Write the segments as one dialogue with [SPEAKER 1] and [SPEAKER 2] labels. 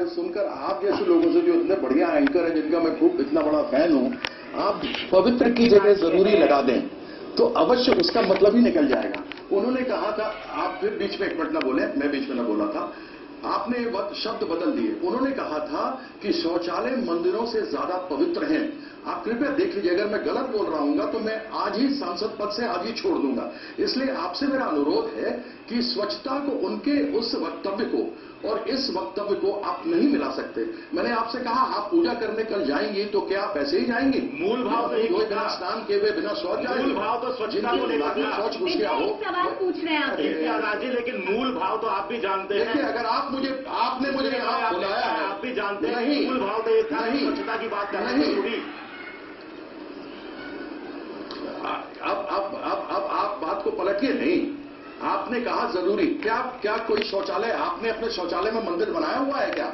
[SPEAKER 1] सुनकर आप जैसे लोगों से जो इतने बढ़िया एंकर हैं जिनका मैं खूब इतना बड़ा फैन हूं, आप पवित्र की जगह जरूरी लगा दें तो अवश्य उसका मतलब ही निकल जाएगा। उन्होंने कहा था, आप फिर बीच में एक मिनट ना बोले, मैं बीच में ना बोला था, आपने शब्द बदल दिए। उन्होंने कहा था कि शौचालय मंदिरों से ज्यादा पवित्र हैं। आप कृपया देख लीजिए, अगर मैं गलत बोल रहा हूंगा तो मैं आज ही सांसद पद से आज ही छोड़ दूंगा। इसलिए आपसे मेरा अनुरोध है कि स्वच्छता को, उनके उस वक्तव्य को और इस वक्तव्य को आप नहीं मिला सकते। मैंने आपसे कहा आप पूजा करने कल जाएंगी तो क्या आप ऐसे ही जाएंगी?
[SPEAKER 2] मूल भाव तो एक
[SPEAKER 1] बिना स्नान किए हुए बिना शौच जाएंगे?
[SPEAKER 2] मूल भाव तो स्वच्छता को लेकर
[SPEAKER 1] शौच घुस गया हो।
[SPEAKER 3] सवाल पूछ रहे हैं आप
[SPEAKER 2] राजी, लेकिन मूल भाव तो आप भी जानते हैं।
[SPEAKER 1] देखिए, अगर आपने मुझे यहाँ बुलाया है,
[SPEAKER 2] आप भी जानते हैं मूल भाव तो एक था, स्वच्छता की बात करना जरूरी।
[SPEAKER 1] अब आप बात को पलटिए नहीं। आपने कहा जरूरी, क्या कोई शौचालय, आपने अपने शौचालय में मंदिर बनाया हुआ है क्या?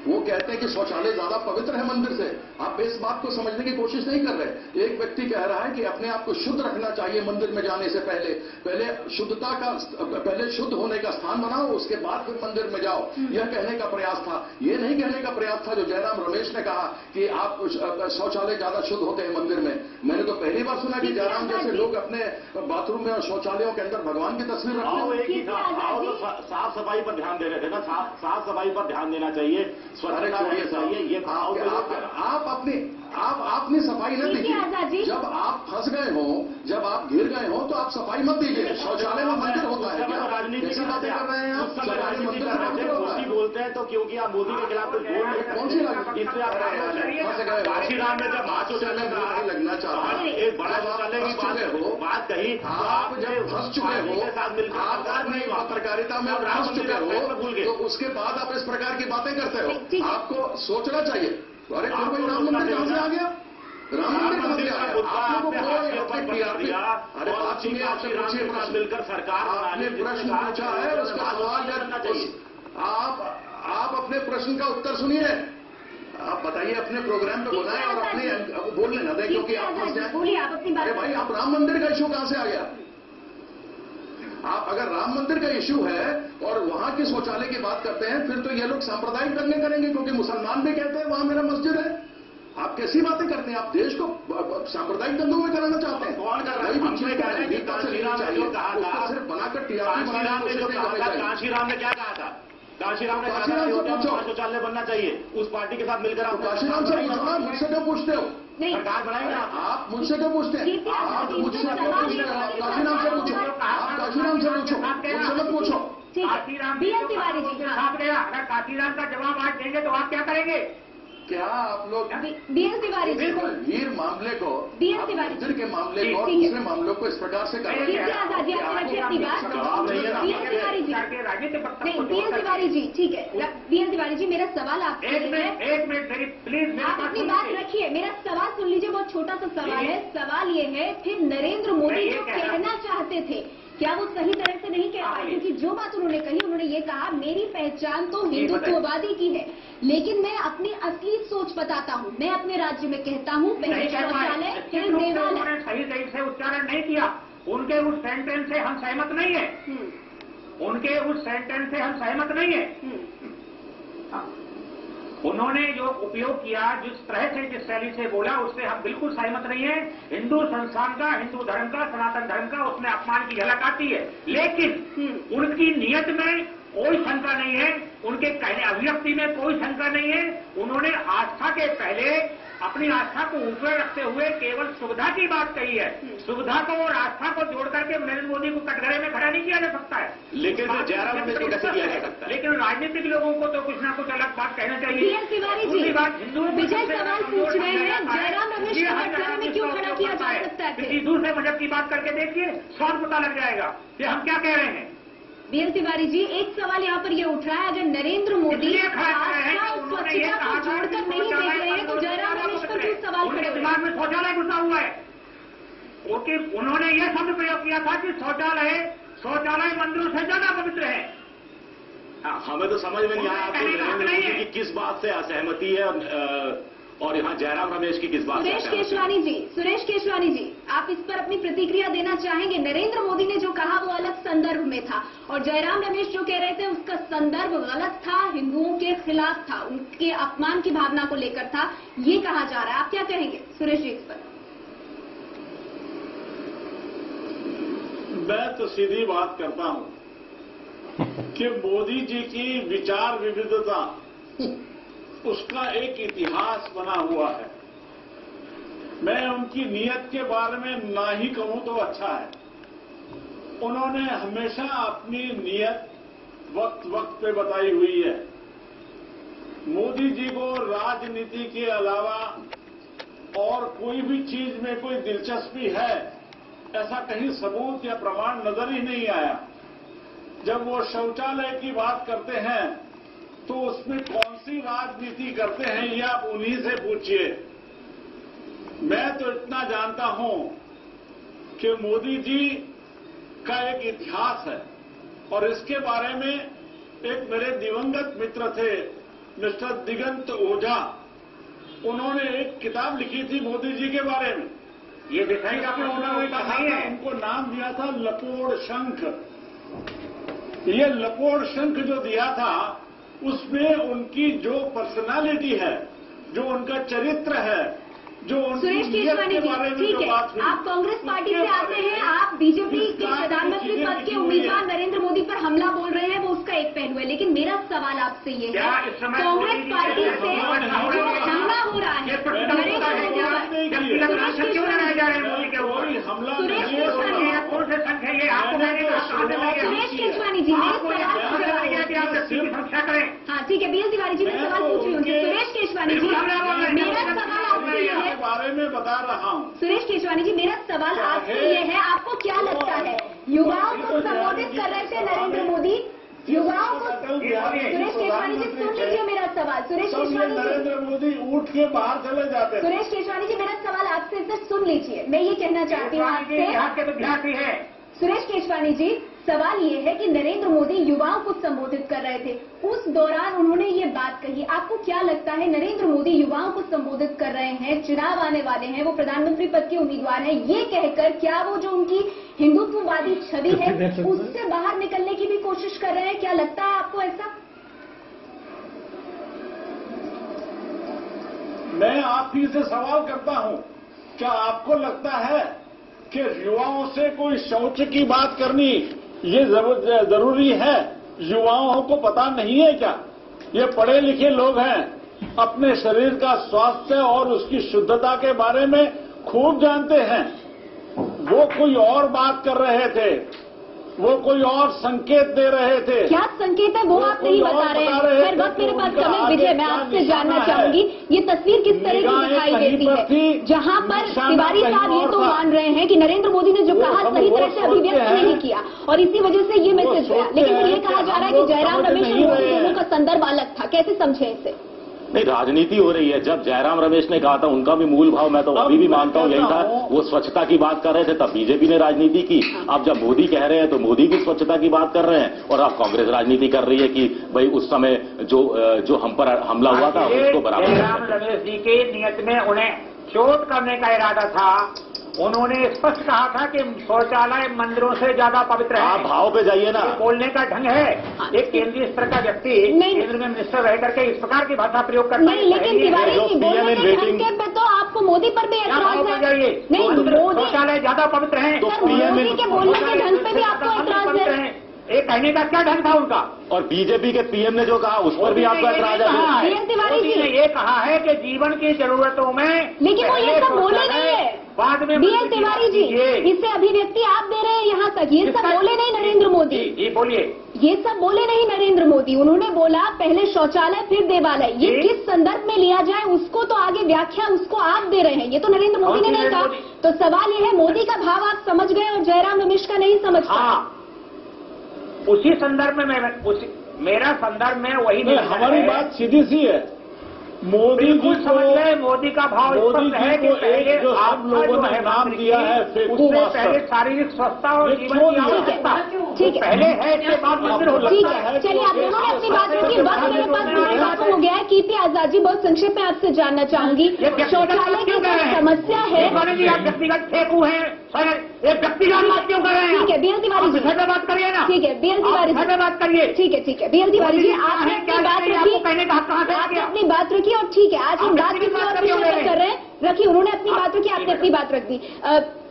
[SPEAKER 1] वो कहते हैं कि शौचालय ज्यादा पवित्र है मंदिर से। आप इस बात को समझने की कोशिश नहीं कर रहे। एक व्यक्ति कह रहा है कि अपने आप को शुद्ध रखना चाहिए मंदिर में जाने से पहले शुद्धता का, पहले शुद्ध होने का स्थान बनाओ, उसके बाद फिर मंदिर में जाओ। यह कहने का प्रयास था। यह नहीं कहने का प्रयास था जो जयराम रमेश ने कहा कि आप शौचालय ज्यादा शुद्ध होते हैं मंदिर में। मैंने तो पहली बार सुना कि जयराम जैसे लोग अपने बाथरूम में और शौचालयों के अंदर भगवान की तस्वीर रखते हैं।
[SPEAKER 2] साफ सफाई पर ध्यान दे रहे थे ना, साफ सफाई पर ध्यान देना चाहिए, स्वच्छता होनी चाहिए। ये आप अपनी सफाई न दीजिए। जब आप फंस गए हो, जब आप घिर गए हो तो आप सफाई मत दीजिए। शौचालय में मंदिर होता है क्या? राजनीति
[SPEAKER 1] ऐसी बातें कर रहे हैं आप।
[SPEAKER 2] मोदी बोलते हैं तो क्योंकि आप मोदी के खिलाफ कुछ बोल रहे हैं।
[SPEAKER 1] कौन सी राजनीति?
[SPEAKER 2] काशीराम में जब शौचालय लगना चाहता है, एक बड़ा शौचालय की बात कही,
[SPEAKER 1] आप जब फंस चुके हो, आप अपनी पत्रकारिता में फंस चुके हो, तो उसके बाद आप इस प्रकार की बातें करते हो। आपको सोचना चाहिए। अरे राम मंदिर कहां से आ गया? राम मंदिर कहां से आ गया? आप लोगों को अपने टीआरपी, अरे बात सुनिए, आपसे पूछिए प्रश्न,
[SPEAKER 2] मिलकर सरकार
[SPEAKER 1] आपने प्रश्न पूछा है, उसका सवाल आप अपने प्रश्न का उत्तर सुनिए। आप बताइए, अपने प्रोग्राम पे बोला है और अपने बोल लेना दें, क्योंकि आप फंस जाए। अरे भाई, आप राम मंदिर का इश्यू कहां से आ गया? आप अगर राम मंदिर का इश्यू है और वहां के शौचालय की बात करते हैं, फिर तो ये लोग सांप्रदायिक दंगे करेंगे, क्योंकि मुसलमान भी कहते हैं वहां मेरा मस्जिद है। आप कैसी बातें करते हैं? आप देश को सांप्रदायिक दंगों में कराना चाहते हैं।
[SPEAKER 2] कौन कर रहा है?
[SPEAKER 1] उसको सिर्फ बनाकर टीआरपी
[SPEAKER 2] काशीराम ने क्या कहा था? काशीराम ने कहा शौचालय बनना चाहिए, उस पार्टी के साथ मिलकर। आप
[SPEAKER 1] काशीराम से पूछो, मुझसे क्यों पूछते हो?
[SPEAKER 2] सरकार बनाएंगे
[SPEAKER 1] आप मुझसे क्यों पूछते हैं? आप मुझसे क्यों पूछते हैं? काशीराम से पूछो, आप काशीराम से पूछो, मुझसे मत पूछो।
[SPEAKER 3] काशीराम तिवारी जी
[SPEAKER 2] साफ गया। अगर काशीराम का जवाब आज देंगे तो आप क्या करेंगे?
[SPEAKER 1] क्या आप लोग
[SPEAKER 3] बीएस तिवारी जी को
[SPEAKER 1] हीर मामले को, मंदिर के मामले को और दूसरे मामलों को इस प्रकार से कर रहे हैं?
[SPEAKER 3] आजादी आप रखिए अपनी बात। बीएस तिवारी जी, नहीं बीएस तिवारी जी, ठीक है। बीएस तिवारी जी, मेरा सवाल आपसे है।
[SPEAKER 2] एक मिनट मेरी प्लीज,
[SPEAKER 3] आप अपनी बात रखिए। मेरा सवाल सुन लीजिए, बहुत छोटा सा सवाल है। सवाल ये है, फिर नरेंद्र मोदी जो कहना चाहते थे, क्या वो सही तरह से नहीं कह पाए? क्योंकि जो बात उन्होंने कही, उन्होंने ये कहा मेरी पहचान तो हिंदुत्ववादी की है, लेकिन मैं अपनी असली सोच बताता हूँ। मैं अपने राज्य में कहता हूँ पहले शौचालय फिर देवालय।
[SPEAKER 2] सही से उच्चारण नहीं किया। उनके उस सेंटेंस से हम सहमत नहीं है। उनके उस सेंटेंस से हम सहमत नहीं है। उन्होंने जो उपयोग किया, जिस तरह से, जिस शैली से बोला, उससे हम बिल्कुल सहमत नहीं है। हिंदू संस्थान का, हिंदू धर्म का, सनातन धर्म का उसमें अपमान की झलक आती है, लेकिन उनकी नियत में कोई शंका नहीं है, उनके कहने अभिव्यक्ति में कोई शंका नहीं है। उन्होंने आस्था के पहले अपनी आस्था को ऊपर रखते हुए केवल सुविधा की बात कही है। सुविधा को और आस्था को जोड़ करके नरेंद्र मोदी को कटघरे में खड़ा नहीं किया जा सकता है।
[SPEAKER 1] लेकिन जयराम रमेश को कैसे किया जा सकता है?
[SPEAKER 2] लेकिन राजनीतिक लोगों को तो कुछ ना कुछ अलग बात कहना चाहिए।
[SPEAKER 3] बीएस तिवारी जी, विजय सवाल पूछ रहे हैं, जयराम रमेश को कटघरे में क्यों खड़ा किया जा सकता है?
[SPEAKER 2] किसी दूसरे मजहब की बात करके देखिए, स्वाद पता लग जाएगा कि हम क्या कह रहे हैं।
[SPEAKER 3] बीएस तिवारी जी, एक सवाल यहाँ पर ये उठ रहा है, अगर नरेंद्र मोदी स्वच्छता को छोड़कर नहीं देख रहे हैं तो जयराम रमेश पर क्यों सवाल खड़े?
[SPEAKER 2] दिमाग में शौचालय घुसा हुआ है, क्योंकि उन्होंने यह शब्द प्रयोग किया था कि शौचालय मंदिरों से ज्यादा पवित्र है।
[SPEAKER 1] हमें तो समझ में नहीं आया कि किस बात से असहमति है
[SPEAKER 4] और यहाँ जयराम रमेश की किस बात से?
[SPEAKER 3] सुरेश केशवानी जी, आप इस पर अपनी प्रतिक्रिया देना चाहेंगे? नरेंद्र मोदी ने जो कहा वो अलग संदर्भ में था और जयराम रमेश जो कह रहे थे उसका संदर्भ गलत था, हिंदुओं के खिलाफ था, उनके अपमान की भावना को लेकर था, ये कहा जा रहा है। आप क्या कहेंगे सुरेश जी इस पर?
[SPEAKER 5] मैं तो सीधी बात करता हूं कि मोदी जी की विचार विविधता उसका एक इतिहास बना हुआ है। मैं उनकी नीयत के बारे में ना ही कहूं तो अच्छा है। उन्होंने हमेशा अपनी नीयत वक्त वक्त पे बताई हुई है। मोदी जी को राजनीति के अलावा और कोई भी चीज में कोई दिलचस्पी है ऐसा कहीं सबूत या प्रमाण नजर ही नहीं आया। जब वो शौचालय की बात करते हैं तो उसमें कौन सी राजनीति करते हैं ये आप उन्हीं से पूछिए। मैं तो इतना जानता हूं कि मोदी जी का एक इतिहास है और इसके बारे में एक मेरे दिवंगत मित्र थे मिस्टर दिगंत ओझा, उन्होंने एक किताब लिखी थी मोदी जी के बारे में।
[SPEAKER 2] ये दिखाई आपने
[SPEAKER 5] उन्होंने कहा था, उनको नाम दिया था लपोड़ शंख। ये लपोड़ शंख जो दिया था उसमें उनकी जो पर्सनालिटी है, जो उनका चरित्र है, जो उनकी नीयत के बारे में जो बात हुई।
[SPEAKER 3] आप कांग्रेस पार्टी से आते हैं, आप बीजेपी के प्रधानमंत्री पद के उम्मीदवार नरेंद्र मोदी पर हमला बोल रहे हैं, वो उसका एक पहलू है। लेकिन मेरा सवाल आपसे ये है, कांग्रेस पार्टी से जो हमला हो रहा है नरेंद्र मोदी सुरेश केशवानी जी, हाँ ठीक है, BS तिवारी जी मैं सवाल पूछ रही हूँ सुरेश केशवानी जी, मेरा सवाल आपसे ये है,
[SPEAKER 5] बारे में बता रहा हूँ।
[SPEAKER 3] सुरेश केशवानी जी मेरा सवाल आपसे ये है, आपको क्या लगता है युवाओं को संबोधित कर रहे थे नरेंद्र मोदी, युवाओं को? सुरेश केशवानी जी सुन लीजिए मेरा सवाल। सुरेश केशवानी जी,
[SPEAKER 5] नरेंद्र मोदी उठ के बाहर चले जाते।
[SPEAKER 3] सुरेश केशवानी जी मेरा सवाल आपसे इसे सुन लीजिए। मैं ये कहना चाहती हूँ आपसे, सुरेश केशवानी जी, सवाल ये है कि नरेंद्र मोदी युवाओं को संबोधित कर रहे थे, उस दौरान उन्होंने ये बात कही। आपको क्या लगता है नरेंद्र मोदी युवाओं को संबोधित कर रहे हैं, चुनाव आने वाले हैं, वो प्रधानमंत्री पद के उम्मीदवार हैं, ये कहकर क्या वो जो उनकी हिंदुत्ववादी छवि है उससे बाहर निकलने की भी कोशिश कर रहे हैं? क्या लगता है आपको ऐसा?
[SPEAKER 5] मैं आप ही से सवाल करता हूं, क्या आपको लगता है कि युवाओं से कोई शौच की बात करनी ये जरूरी है? युवाओं को पता नहीं है क्या? ये पढ़े लिखे लोग हैं, अपने शरीर का स्वास्थ्य और उसकी शुद्धता के बारे में खूब जानते हैं। वो कोई और बात कर रहे थे, वो कोई और संकेत दे रहे थे।
[SPEAKER 3] क्या संकेत है वो आप नहीं बता रहे हैं। खैर वक्त मेरे पास कम है। विजय, मैं आपसे जानना चाहूंगी ये तस्वीर किस तरह की दिखाई देती है, जहां पर तिवारी साहब ये तो मान रहे हैं कि नरेंद्र मोदी ने जो कहा सही तरह से अभिव्यक्त नहीं किया और इसी वजह से ये मैसेज गया, लेकिन फिर ये कहा जा रहा है कि जयराम रमेश और मोदी दोनों का संदर्भ अलग था। कैसे समझे इसे?
[SPEAKER 4] नहीं, राजनीति हो रही है। जब जयराम रमेश ने कहा था उनका भी मूल भाव मैं तो अभी भी मानता हूं यही था, वो स्वच्छता की बात कर रहे थे, तब बीजेपी ने राजनीति की। अब जब मोदी कह रहे हैं तो मोदी भी स्वच्छता की बात कर रहे हैं और अब कांग्रेस राजनीति कर रही है कि भाई उस समय जो हम पर हमला हुआ था उसको बराबर।
[SPEAKER 2] जयराम रमेश जी के नियत में उन्हें चोट करने का इरादा था। उन्होंने स्पष्ट कहा था कि शौचालय मंदिरों से ज्यादा पवित्र है।
[SPEAKER 4] आप भाव पे जाइए ना,
[SPEAKER 2] बोलने का ढंग है। एक केंद्रीय स्तर का व्यक्ति केंद्र में मिनिस्टर रह करके इस प्रकार की भाषा प्रयोग करता है।
[SPEAKER 3] नहीं, लेकिन तिवारी जी बोलने के ढंग पे तो आपको मोदी पर भी एतराज है। नहीं,
[SPEAKER 2] शौचालय ज्यादा पवित्र है।
[SPEAKER 3] मोदी के बोलने के ढंग पे भी आपको एतराज है।
[SPEAKER 2] ये कहने का क्या ढंग था उनका?
[SPEAKER 4] और बीजेपी के पीएम ने जो कहा उस पर भी आपका एतराज है।
[SPEAKER 2] मोदी ने ये कहा है कि जीवन की जरूरतों में,
[SPEAKER 3] लेकिन वो ये सब बोले नहीं है
[SPEAKER 2] बाद में।
[SPEAKER 3] BS तिवारी जी, इससे अभिव्यक्ति आप दे रहे हैं यहाँ तक, ये सब बोले नहीं नरेंद्र मोदी।
[SPEAKER 2] जी बोलिए।
[SPEAKER 3] ये सब बोले नहीं नरेंद्र मोदी। उन्होंने बोला पहले शौचालय फिर देवालय। ये किस संदर्भ में लिया जाए उसको तो आगे व्याख्या उसको आप दे रहे हैं, ये तो नरेंद्र मोदी ने नहीं कहा। तो सवाल ये है मोदी का भाव आप समझ गए और जयराम रमेश का नहीं समझ पाए।
[SPEAKER 2] उसी संदर्भ में मेरा संदर्भ में वही नहीं।
[SPEAKER 5] हमारी बात सीधी सी है, मोदी जी को
[SPEAKER 2] समझ गए। मोदी का भाव स्पष्ट है कि पहले
[SPEAKER 5] जो आप लोगों ने नाम दिया है
[SPEAKER 2] उससे पहले शारीरिक स्वस्थता और जीवन की आवश्यकता
[SPEAKER 3] ठीक है,
[SPEAKER 2] पहले है, इसके बाद मंदिर हो
[SPEAKER 3] ठीक
[SPEAKER 2] सकता
[SPEAKER 3] है। चलिए, आप दोनों ने अपनी बात रखी, वक्त मेरे पास पूरे खत्म हो गया है। कीर्ति आजाद जी, बहुत संक्षेप में आपसे जानना चाहूंगी, शौचालय की जो समस्या है,
[SPEAKER 2] आप व्यक्तिगत फेंकू है, ये व्यक्तिगत बात क्यों कर रहे हैं?
[SPEAKER 3] ठीक है, बीएल तिवारी जी,
[SPEAKER 2] विषय में बात करिए ना।
[SPEAKER 3] ठीक है, बीएल तिवारी जी,
[SPEAKER 2] में बात करिए।
[SPEAKER 3] ठीक है, बीएल तिवारी जी, आपने अपनी बात रखी,
[SPEAKER 2] कहने का कहाँ से आ गया?
[SPEAKER 3] अपनी बात रखी, और ठीक है, आज हम बात किसी और विषय पर कर रहे हैं। रखी, उन्होंने अपनी बात रखी, आपने अपनी बात रख दी।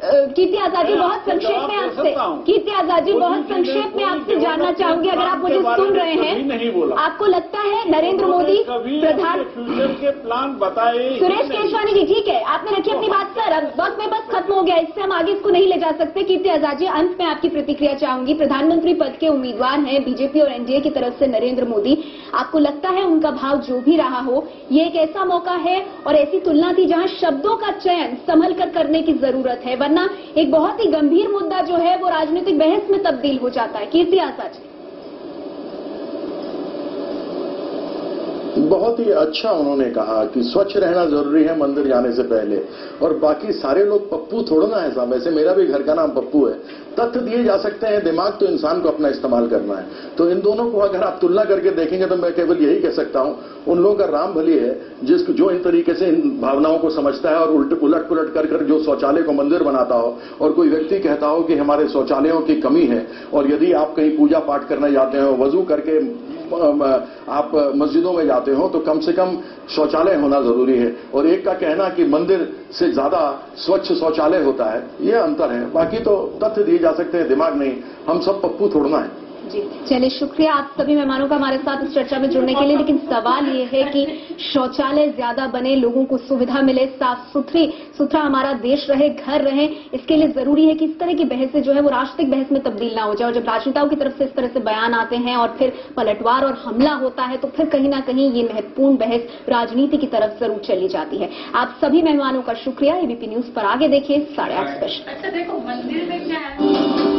[SPEAKER 3] कीर्ति आजाद जी, बहुत संक्षेप में आपसे, कीर्ति आजाद जी, बहुत संक्षेप में आपसे जानना चाहूंगी, अगर आप मुझे सुन रहे हैं, आपको लगता है नरेंद्र मोदी प्रधान,
[SPEAKER 5] फ्यूचर के प्लान बताए?
[SPEAKER 3] सुरेश केशवानी जी, ठीक है, आपने रखी अपनी बात सर, अब वक्त में बस खत्म हो गया, इससे हम आगे इसको नहीं ले जा सकते। कीर्ति आजाद जी, अंत में आपकी प्रतिक्रिया चाहूंगी, प्रधानमंत्री पद के उम्मीदवार हैं बीजेपी और एनडीए की तरफ से नरेंद्र मोदी, आपको लगता है उनका भाव जो भी रहा हो, ये एक ऐसा मौका है और ऐसी तुलना थी जहां शब्दों का चयन संभल कर करने की जरूरत है, वरना एक बहुत ही गंभीर मुद्दा जो है वो राजनीतिक बहस में तब्दील हो जाता है। कीर्ति आजाद जी,
[SPEAKER 1] बहुत ही अच्छा उन्होंने कहा कि स्वच्छ रहना जरूरी है मंदिर जाने से पहले, और बाकी सारे लोग पप्पू थोड़ा ना है साहब, वैसे मेरा भी घर का नाम पप्पू है। तथ्य दिए जा सकते हैं, दिमाग तो इंसान को अपना इस्तेमाल करना है। तो इन दोनों को अगर आप तुलना करके देखेंगे तो मैं केवल यही कह सकता हूं, उन लोगों का राम भली है जो इन तरीके से इन भावनाओं को समझता है और उलट पुलट कर जो शौचालय को मंदिर बनाता हो, और कोई व्यक्ति कहता हो कि हमारे शौचालयों की कमी है, और यदि आप कहीं पूजा पाठ करने जाते हो, वजू करके आप मस्जिदों में जाते हो, तो कम से कम शौचालय होना जरूरी है। और एक का कहना कि मंदिर से ज्यादा स्वच्छ शौचालय होता है, यह अंतर है। बाकी तो तथ्य दिए जा सकते हैं, दिमाग नहीं। हम सब पप्पू थोड़ना है।
[SPEAKER 3] जी, चलिए, शुक्रिया आप सभी मेहमानों का हमारे साथ इस चर्चा में जुड़ने के लिए। लेकिन सवाल ये है कि शौचालय ज्यादा बने, लोगों को सुविधा मिले, साफ सुथरा हमारा देश रहे, घर रहे, इसके लिए जरूरी है कि इस तरह की बहसें जो है वो राजनीतिक बहस में तब्दील ना हो जाए। और जब राजनेताओं की तरफ से इस तरह से बयान आते हैं और फिर पलटवार और हमला होता है, तो फिर कहीं ना कहीं ये महत्वपूर्ण बहस राजनीति की तरफ जरूर चली जाती है। आप सभी मेहमानों का शुक्रिया। एबीपी न्यूज पर आगे देखिए 8:30 स्पेशल।
[SPEAKER 6] अच्छा देखो, मंदिर में क्या है